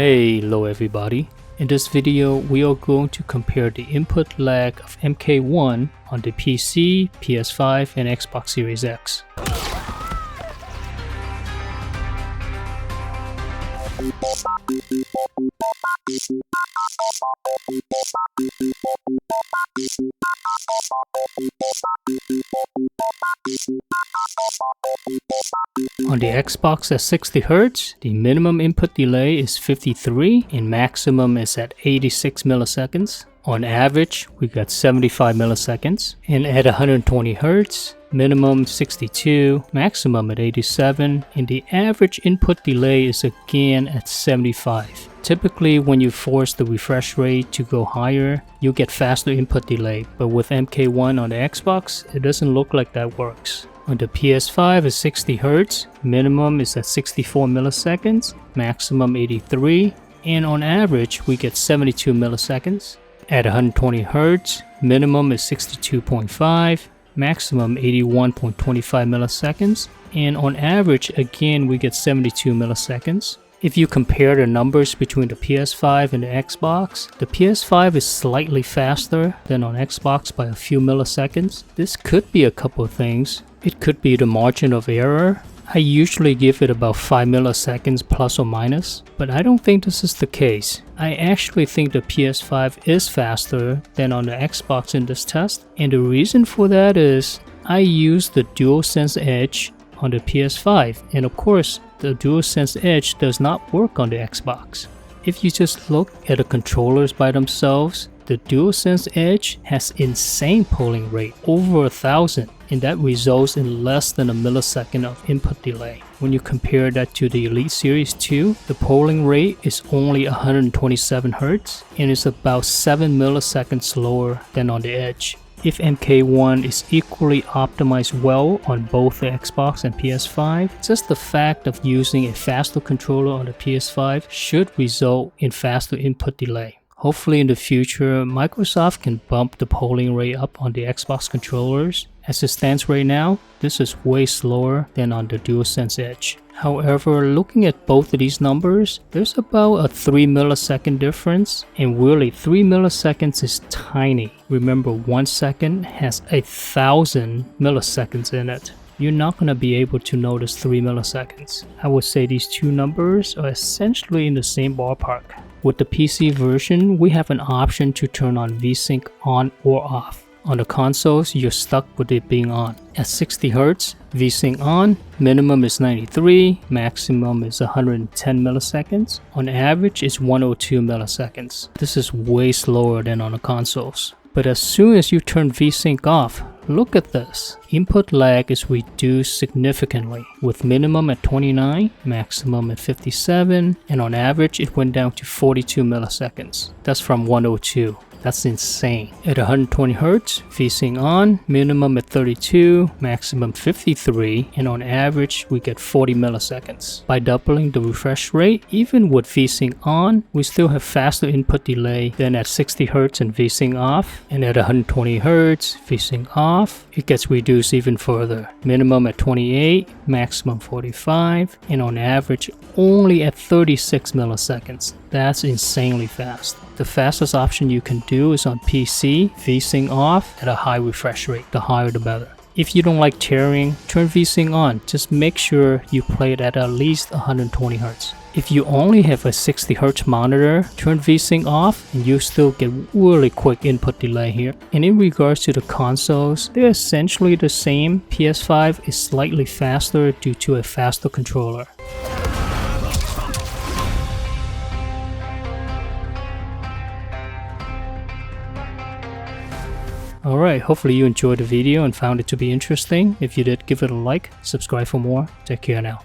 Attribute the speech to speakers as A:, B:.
A: Hello everybody. In this video, we are going to compare the input lag of MK1 on the PC, PS5, and Xbox Series X. On the Xbox at 60 Hz, the minimum input delay is 53 and maximum is at 86 milliseconds. On average, we got 75 milliseconds. And at 120 Hz, minimum 62, maximum at 87, and the average input delay is again at 75. Typically, when you force the refresh rate to go higher, you get faster input delay, but with MK1 on the Xbox, it doesn't look like that works. On the PS5 at 60 Hz, minimum is at 64 milliseconds, maximum 83, and on average, we get 72 milliseconds. At 120 Hz, minimum is 62.5, maximum 81.25 milliseconds, and on average, again, we get 72 milliseconds. If you compare the numbers between the PS5 and the Xbox, the PS5 is slightly faster than on Xbox by a few milliseconds. This could be a couple of things. It could be the margin of error. I usually give it about 5 milliseconds plus or minus, but I don't think this is the case. I actually think the PS5 is faster than on the Xbox in this test, and the reason for that is I use the DualSense Edge on the PS5, and of course, the DualSense Edge does not work on the Xbox. If you just look at the controllers by themselves, the DualSense Edge has insane polling rate, over 1000, and that results in less than a millisecond of input delay. When you compare that to the Elite Series 2, the polling rate is only 127 Hz and is about 7 milliseconds slower than on the Edge. If MK1 is equally optimized well on both the Xbox and PS5, just the fact of using a faster controller on the PS5 should result in faster input delay. Hopefully in the future, Microsoft can bump the polling rate up on the Xbox controllers. As it stands right now, this is way slower than on the DualSense Edge. However, looking at both of these numbers, there's about a 3 millisecond difference, and really 3 milliseconds is tiny. Remember, 1 second has 1,000 milliseconds in it. You're not going to be able to notice 3 milliseconds. I would say these two numbers are essentially in the same ballpark. With the PC version, we have an option to turn on VSync on or off. On the consoles, you're stuck with it being on. At 60 Hz, VSync on, minimum is 93, maximum is 110 milliseconds. On average, it's 102 milliseconds. This is way slower than on the consoles. But as soon as you turn VSync off, look at this. Input lag is reduced significantly, with minimum at 29, maximum at 57, and on average it went down to 42 milliseconds. That's from 102. That's insane. At 120 Hz, VSync on, minimum at 32, maximum 53, and on average we get 40 milliseconds. By doubling the refresh rate, even with VSync on, we still have faster input delay than at 60 Hz and VSync off, and at 120 Hz, VSync off, it gets reduced even further. Minimum at 28, maximum 45, and on average only at 36 milliseconds. That's insanely fast. The fastest option you can do is on PC, VSync off at a high refresh rate. The higher the better. If you don't like tearing, turn VSync on. Just make sure you play it at least 120 Hz. If you only have a 60 Hz monitor, turn VSync off and you still get really quick input delay here. And in regards to the consoles, they're essentially the same. PS5 is slightly faster due to a faster controller. Alright, hopefully you enjoyed the video and found it to be interesting. If you did, give it a like, subscribe for more. Take care now.